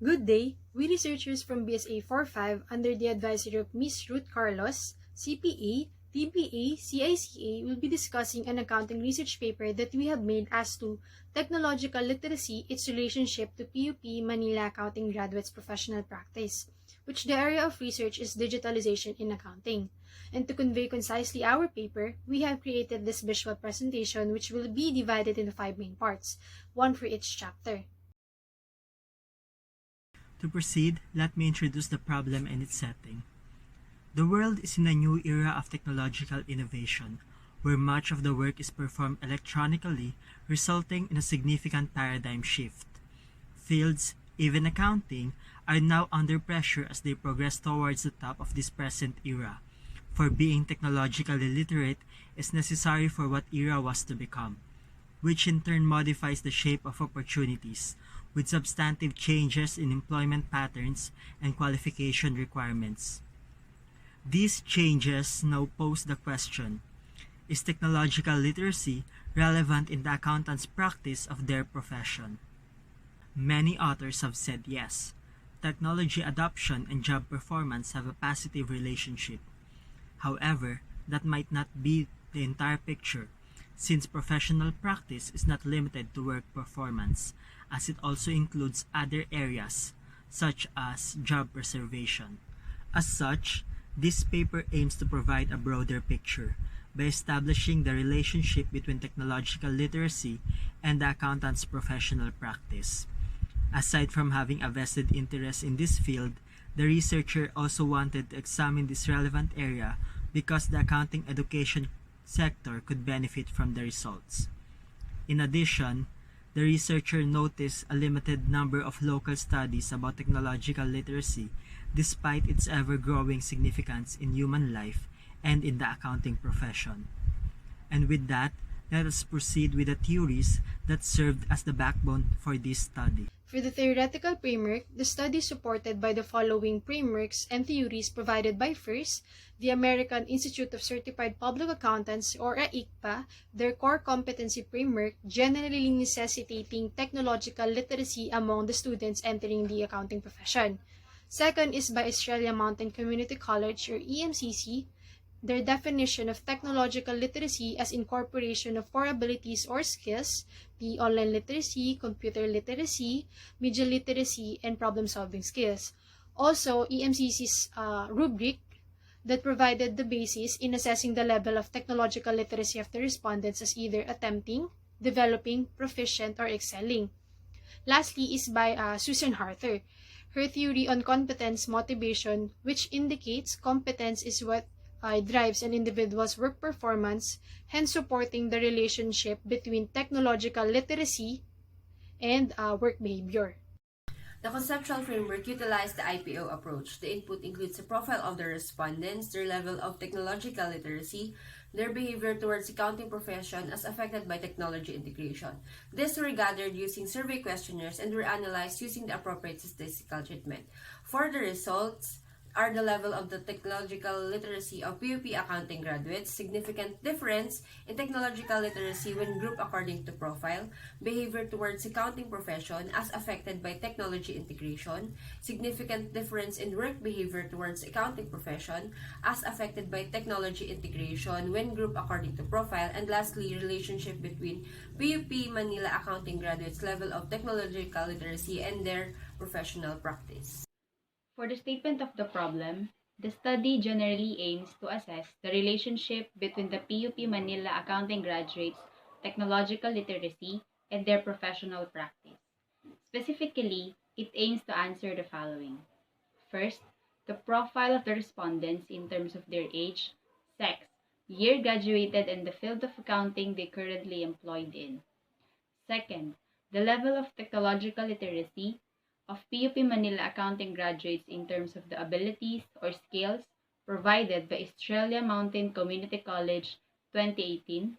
Good day. We researchers from BSA 45 under the advisory of Ms. Ruth Carlos, CPA, TPA, CICA will be discussing an accounting research paper that we have made as to technological literacy, its relationship to PUP Manila Accounting Graduates Professional Practice, which the area of research is digitalization in accounting. And to convey concisely our paper, we have created this visual presentation which will be divided into 5 main parts, one for each chapter. To proceed, let me introduce the problem and its setting. The world is in a new era of technological innovation, where much of the work is performed electronically, resulting in a significant paradigm shift. Fields, even accounting, are now under pressure as they progress towards the top of this present era, for being technologically literate is necessary for what era was to become, which in turn modifies the shape of opportunities, with substantive changes in employment patterns and qualification requirements. These changes now pose the question, is technological literacy relevant in the accountant's practice of their profession? Many authors have said yes. Technology adoption and job performance have a positive relationship. However, that might not be the entire picture, since professional practice is not limited to work performance, as it also includes other areas, such as job preservation. As such, this paper aims to provide a broader picture by establishing the relationship between technological literacy and the accountant's professional practice. Aside from having a vested interest in this field, the researcher also wanted to examine this relevant area because the accounting education sector could benefit from the results. In addition, the researcher noticed a limited number of local studies about technological literacy despite its ever-growing significance in human life and in the accounting profession. And with that, let us proceed with the theories that served as the backbone for this study. For the theoretical framework, the study is supported by the following frameworks and theories provided by first, the American Institute of Certified Public Accountants or AICPA, their core competency framework generally necessitating technological literacy among the students entering the accounting profession. Second is by Australia Mountain Community College or EMCC, their definition of technological literacy as incorporation of core abilities or skills, the online literacy, computer literacy, media literacy, and problem-solving skills. Also, EMCC's rubric that provided the basis in assessing the level of technological literacy of the respondents as either attempting, developing, proficient, or excelling. Lastly is by Susan Harter, her theory on competence motivation, which indicates competence is what drives an individual's work performance, hence supporting the relationship between technological literacy and work behavior. The conceptual framework utilized the IPO approach. The input includes a profile of the respondents, their level of technological literacy, their behavior towards accounting profession as affected by technology integration. These were gathered using survey questionnaires and were analyzed using the appropriate statistical treatment. For the results, are the level of the technological literacy of PUP accounting graduates, significant difference in technological literacy when grouped according to profile, behavior towards accounting profession as affected by technology integration, significant difference in work behavior towards accounting profession as affected by technology integration when grouped according to profile, and lastly, relationship between PUP Manila accounting graduates' level of technological literacy and their professional practice. For the statement of the problem, the study generally aims to assess the relationship between the PUP Manila accounting graduates' technological literacy and their professional practice. Specifically, it aims to answer the following. First, the profile of the respondents in terms of their age, sex, year graduated, and the field of accounting they currently employed in. Second, the level of technological literacy of PUP Manila accounting graduates in terms of the abilities or skills provided by Australia Mountain Community College 2018,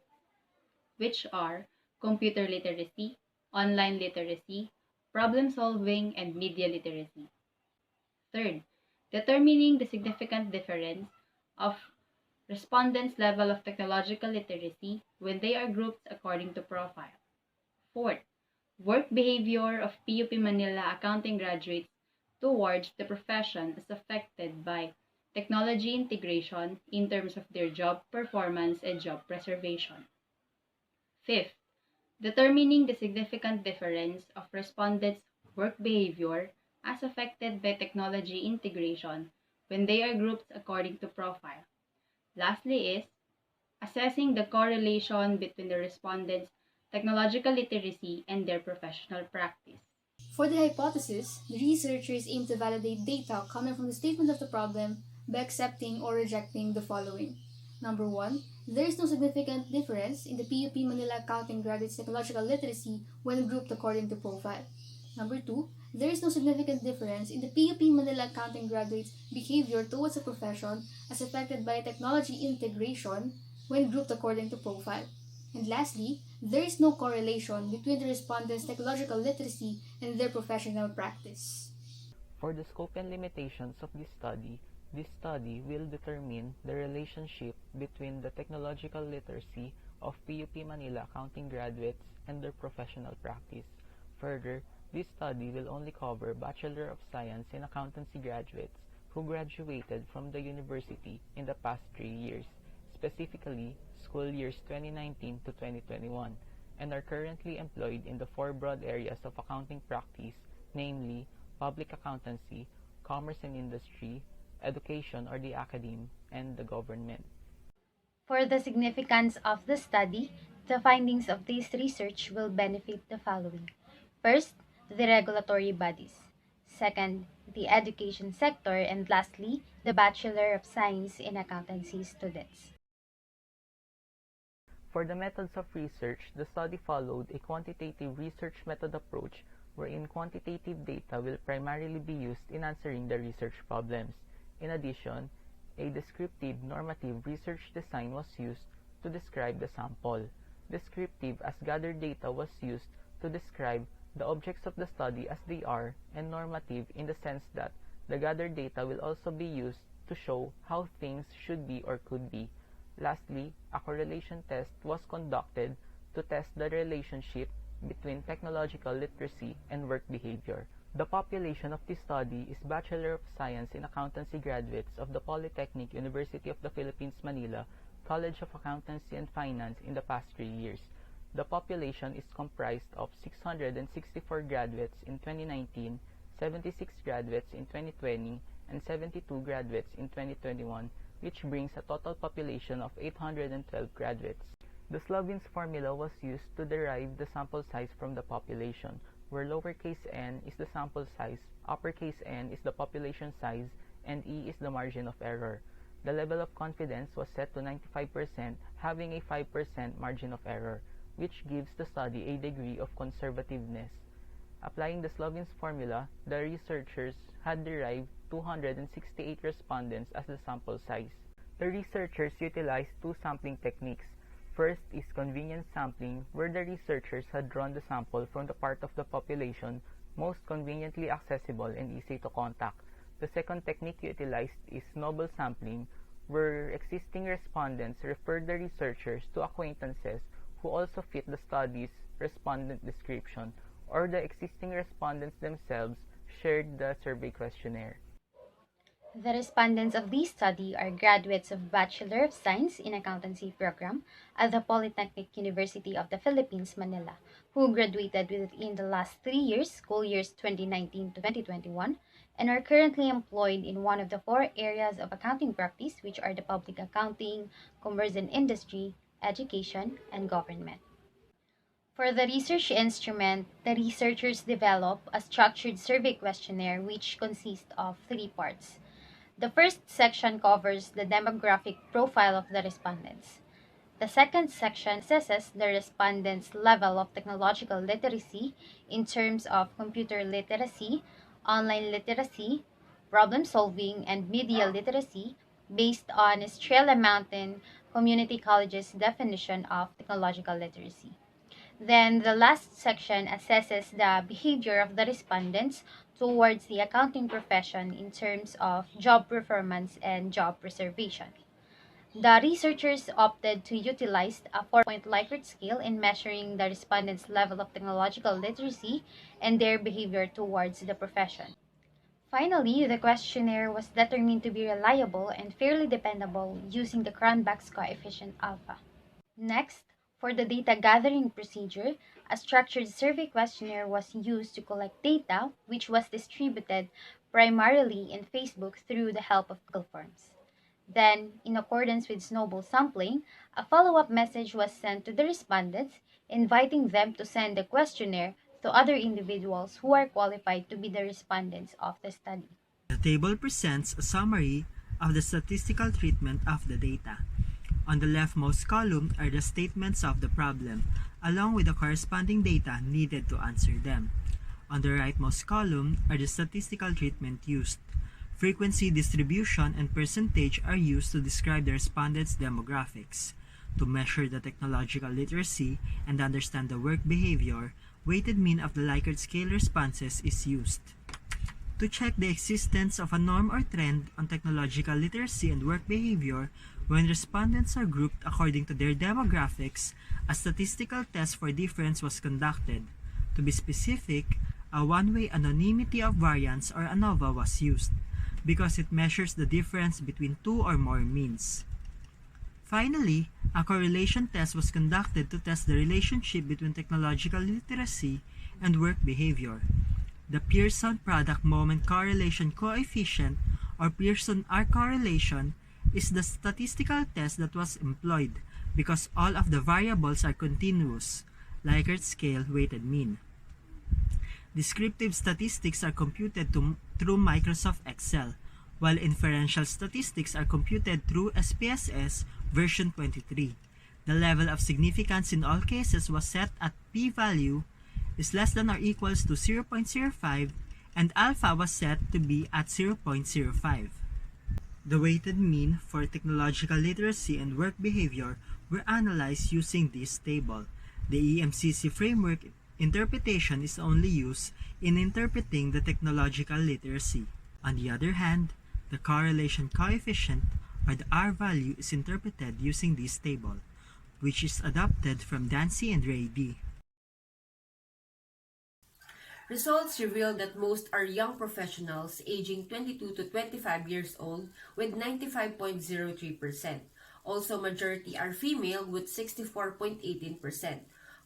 which are computer literacy, online literacy, problem solving, and media literacy. Third, determining the significant difference of respondents' level of technological literacy when they are grouped according to profile. Fourth, work behavior of PUP Manila accounting graduates towards the profession as affected by technology integration in terms of their job performance and job preservation. Fifth, determining the significant difference of respondents' work behavior as affected by technology integration when they are grouped according to profile. Lastly is assessing the correlation between the respondents' technological literacy and their professional practice. For the hypothesis, the researchers aim to validate data coming from the statement of the problem by accepting or rejecting the following. Number one, there is no significant difference in the PUP Manila accounting graduates' technological literacy when grouped according to profile. Number two, there is no significant difference in the PUP Manila accounting graduates' behavior towards a profession as affected by technology integration when grouped according to profile. And lastly, there is no correlation between the respondents' technological literacy and their professional practice. For the scope and limitations of this study will determine the relationship between the technological literacy of PUP Manila accounting graduates and their professional practice. Further, this study will only cover Bachelor of Science in Accountancy graduates who graduated from the university in the past 3 years, specifically school years 2019 to 2021, and are currently employed in the four broad areas of accounting practice, namely public accountancy, commerce and industry, education or the academe, and the government. For the significance of the study, the findings of this research will benefit the following. First, the regulatory bodies. Second, the education sector. And lastly, the Bachelor of Science in Accountancy students. For the methods of research, the study followed a quantitative research method approach wherein quantitative data will primarily be used in answering the research problems. In addition, a descriptive normative research design was used to describe the sample. Descriptive as gathered data was used to describe the objects of the study as they are, and normative in the sense that the gathered data will also be used to show how things should be or could be. Lastly, a correlation test was conducted to test the relationship between technological literacy and work behavior. The population of this study is Bachelor of Science in Accountancy graduates of the Polytechnic University of the Philippines, Manila, College of Accountancy and Finance in the past 3 years. The population is comprised of 664 graduates in 2019, 76 graduates in 2020, and 72 graduates in 2021, which brings a total population of 812 graduates. The Slovin's formula was used to derive the sample size from the population, where lowercase n is the sample size, uppercase N is the population size, and E is the margin of error. The level of confidence was set to 95%, having a 5% margin of error, which gives the study a degree of conservativeness. Applying the Slovin's formula, the researchers had derived 268 respondents as the sample size. The researchers utilized two sampling techniques. First is convenience sampling, where the researchers had drawn the sample from the part of the population most conveniently accessible and easy to contact. The second technique utilized is novel sampling, where existing respondents referred the researchers to acquaintances who also fit the study's respondent description, or the existing respondents themselves shared the survey questionnaire. The respondents of this study are graduates of Bachelor of Science in Accountancy program at the Polytechnic University of the Philippines, Manila, who graduated within the last 3 years, school years 2019 to 2021, and are currently employed in one of the four areas of accounting practice, which are the public accounting, commerce and industry, education, and government. For the research instrument, the researchers develop a structured survey questionnaire which consists of 3 parts. The first section covers the demographic profile of the respondents. The second section assesses the respondents' level of technological literacy in terms of computer literacy, online literacy, problem solving, and media literacy based on Estrella Mountain Community College's definition of technological literacy. Then the last section assesses the behavior of the respondents towards the accounting profession in terms of job performance and job preservation. The researchers opted to utilize a 4-point Likert scale in measuring the respondents' level of technological literacy and their behavior towards the profession. Finally, the questionnaire was determined to be reliable and fairly dependable using the Cronbach's coefficient alpha. Next, for the data gathering procedure, a structured survey questionnaire was used to collect data, which was distributed primarily in Facebook through the help of Google Forms. Then, in accordance with snowball sampling, a follow-up message was sent to the respondents, inviting them to send the questionnaire to other individuals who are qualified to be the respondents of the study. The table presents a summary of the statistical treatment of the data. On the leftmost column are the statements of the problem, along with the corresponding data needed to answer them. On the rightmost column are the statistical treatment used. Frequency distribution and percentage are used to describe the respondents' demographics. To measure the technological literacy and understand the work behavior, weighted mean of the Likert scale responses is used. To check the existence of a norm or trend on technological literacy and work behavior, when respondents are grouped according to their demographics, a statistical test for difference was conducted. To be specific, a one-way anonymity of variance or ANOVA was used, because it measures the difference between two or more means. Finally, a correlation test was conducted to test the relationship between technological literacy and work behavior. The Pearson product moment correlation coefficient, or Pearson R correlation, is the statistical test that was employed because all of the variables are continuous, Likert scale weighted mean. Descriptive statistics are computed through Microsoft Excel, while inferential statistics are computed through SPSS version 23. The level of significance in all cases was set at p-value is less than or equals to 0.05 and alpha was set to be at 0.05. The weighted mean for technological literacy and work behavior were analyzed using this table. The EMCC framework interpretation is only used in interpreting the technological literacy. On the other hand, the correlation coefficient, or the R value, is interpreted using this table, which is adopted from Dancy and Ray D. Results revealed that most are young professionals aging 22 to 25 years old with 95.03%. Also, majority are female with 64.18%.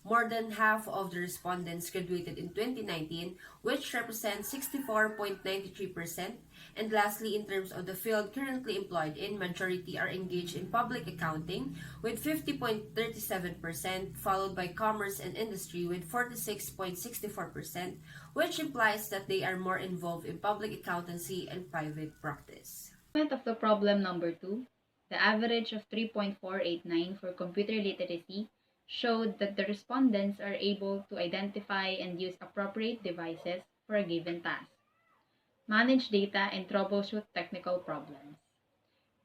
More than half of the respondents graduated in 2019, which represents 64.93%. And lastly, in terms of the field currently employed in, majority are engaged in public accounting with 50.37%, followed by commerce and industry with 46.64%, which implies that they are more involved in public accountancy and private practice. Of the problem number 2, the average of 3.489 for computer literacy showed that the respondents are able to identify and use appropriate devices for a given task, manage data, and troubleshoot technical problems.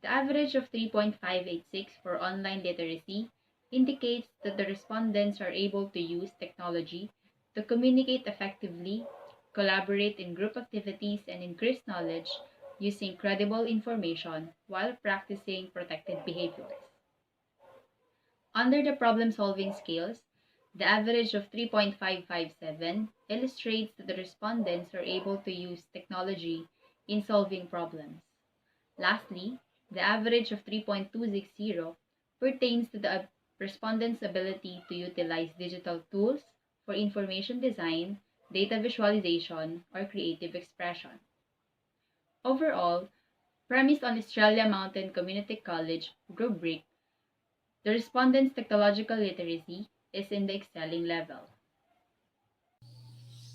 The average of 3.586 for online literacy indicates that the respondents are able to use technology to communicate effectively, collaborate in group activities, and increase knowledge using credible information while practicing protected behaviors. Under the problem-solving skills, the average of 3.557 illustrates that the respondents are able to use technology in solving problems. Lastly, the average of 3.260 pertains to the respondents' ability to utilize digital tools for information design, data visualization, or creative expression. Overall, premised on Australia Mountain Community College rubric, the respondents' technological literacy is in the excelling level.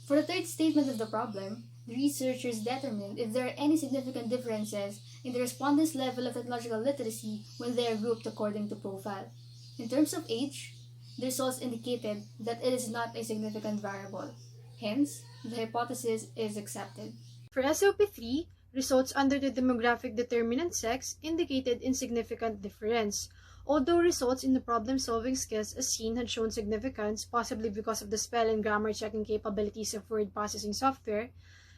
For the third statement of the problem, the researchers determined if there are any significant differences in the respondents' level of technological literacy when they are grouped according to profile. In terms of age, the results indicated that it is not a significant variable. Hence, the hypothesis is accepted. For SOP3, results under the demographic determinant sex indicated insignificant difference. Although results in the problem-solving skills as seen had shown significance, possibly because of the spell and grammar checking capabilities of word processing software,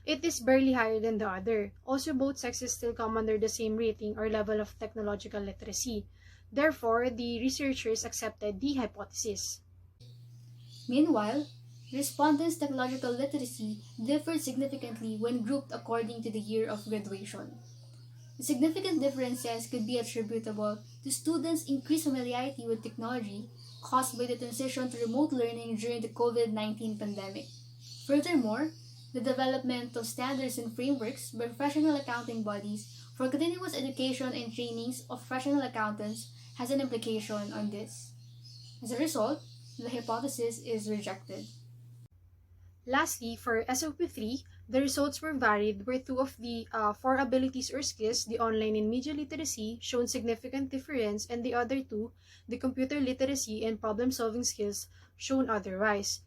it is barely higher than the other. Also, both sexes still come under the same rating or level of technological literacy. Therefore, the researchers accepted the hypothesis. Meanwhile, Respondents' technological literacy differed significantly when grouped according to the year of graduation. The significant differences could be attributable to students' increased familiarity with technology caused by the transition to remote learning during the COVID-19 pandemic. Furthermore, the development of standards and frameworks by professional accounting bodies for continuous education and trainings of professional accountants has an implication on this. As a result, the hypothesis is rejected. Lastly, for SOP3, the results were varied where two of the four abilities or skills, the online and media literacy, shown significant difference, and the other two, the computer literacy and problem-solving skills, shown otherwise.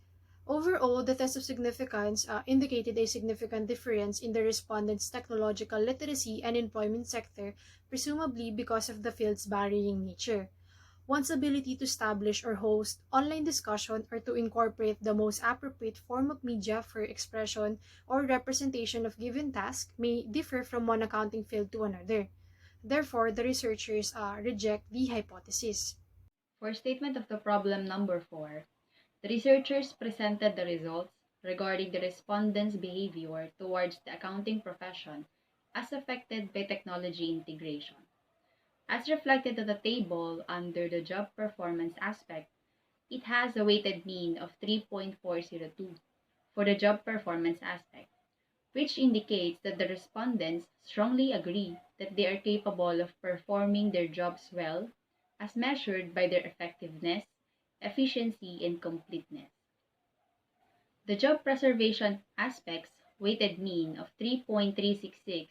Overall, the test of significance indicated a significant difference in the respondents' technological literacy and employment sector, presumably because of the field's varying nature. One's ability to establish or host online discussion or to incorporate the most appropriate form of media for expression or representation of given task may differ from one accounting field to another. Therefore, the researchers reject the hypothesis. For statement of the problem number 4, the researchers presented the results regarding the respondents' behavior towards the accounting profession as affected by technology integration. As reflected on the table under the job performance aspect, it has a weighted mean of 3.402 for the job performance aspect, which indicates that the respondents strongly agree that they are capable of performing their jobs well, as measured by their effectiveness, efficiency, and completeness. The job preservation aspect's weighted mean of 3.366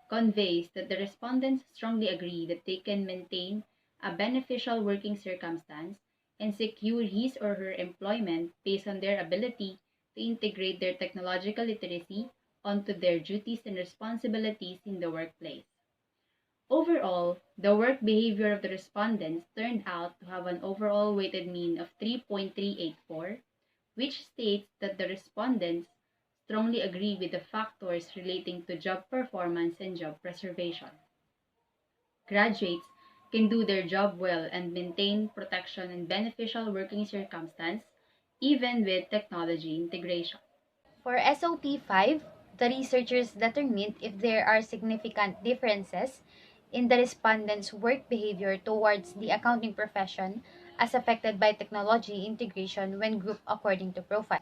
conveys that the respondents strongly agree that they can maintain a beneficial working circumstance and secure his or her employment based on their ability to integrate their technological literacy onto their duties and responsibilities in the workplace. Overall, the work behavior of the respondents turned out to have an overall weighted mean of 3.384, which states that the respondents strongly agree with the factors relating to job performance and job preservation. Graduates can do their job well and maintain protection and beneficial working circumstance even with technology integration. For SOP5, the researchers determined if there are significant differences in the respondents' work behavior towards the accounting profession as affected by technology integration when grouped according to profile.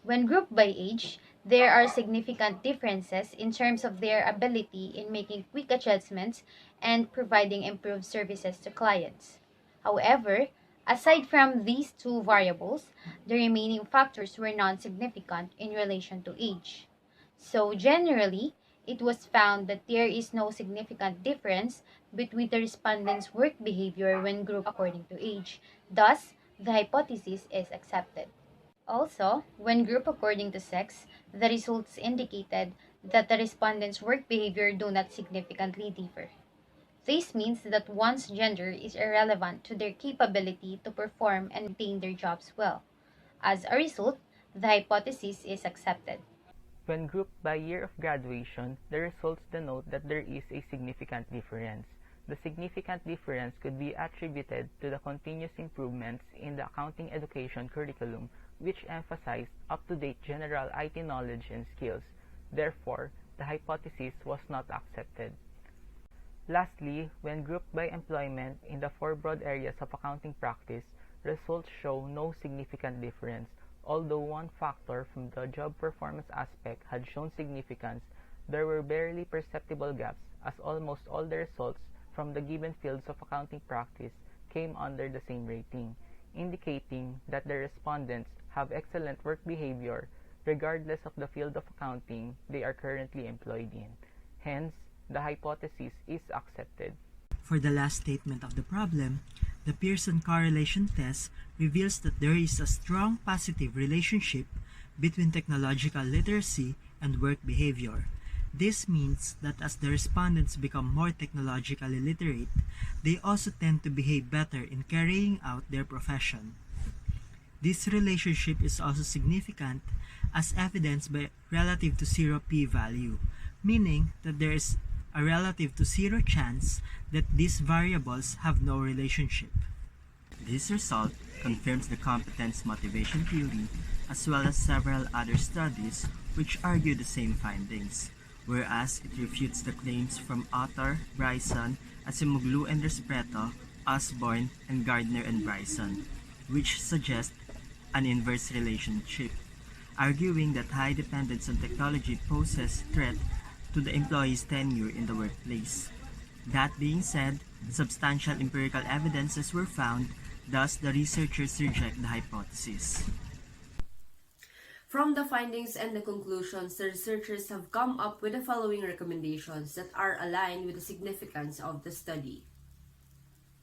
When grouped by age, there are significant differences in terms of their ability in making quick adjustments and providing improved services to clients. However, aside from these two variables, the remaining factors were non-significant in relation to age. So generally, it was found that there is no significant difference between the respondents' work behavior when grouped according to age. Thus, the hypothesis is accepted. Also, when grouped according to sex, the results indicated that the respondents' work behavior do not significantly differ. This means that one's gender is irrelevant to their capability to perform and maintain their jobs well. As a result, the hypothesis is accepted. When grouped by year of graduation, the results denote that there is a significant difference. The significant difference could be attributed to the continuous improvements in the accounting education curriculum, which emphasized up-to-date general IT knowledge and skills. Therefore, the hypothesis was not accepted. Lastly, when grouped by employment in the four broad areas of accounting practice, results show no significant difference. Although one factor from the job performance aspect had shown significance, there were barely perceptible gaps as almost all the results from the given fields of accounting practice came under the same rating, indicating that the respondents have excellent work behavior regardless of the field of accounting they are currently employed in. Hence, the hypothesis is accepted. For the last statement of the problem, the Pearson correlation test reveals that there is a strong positive relationship between technological literacy and work behavior. This means that as the respondents become more technologically literate, they also tend to behave better in carrying out their profession. This relationship is also significant as evidenced by relative to zero p-value, meaning that there is a relative to zero chance that these variables have no relationship. This result confirms the competence motivation theory as well as several other studies which argue the same findings, whereas it refutes the claims from author Bryson, Acemoglu and Respreto, Osborne, and Gardner and Bryson, which suggest an inverse relationship, arguing that high dependence on technology poses threat to the employee's tenure in the workplace. That being said, substantial empirical evidences were found, thus the researchers reject the hypothesis. From the findings and the conclusions, the researchers have come up with the following recommendations that are aligned with the significance of the study.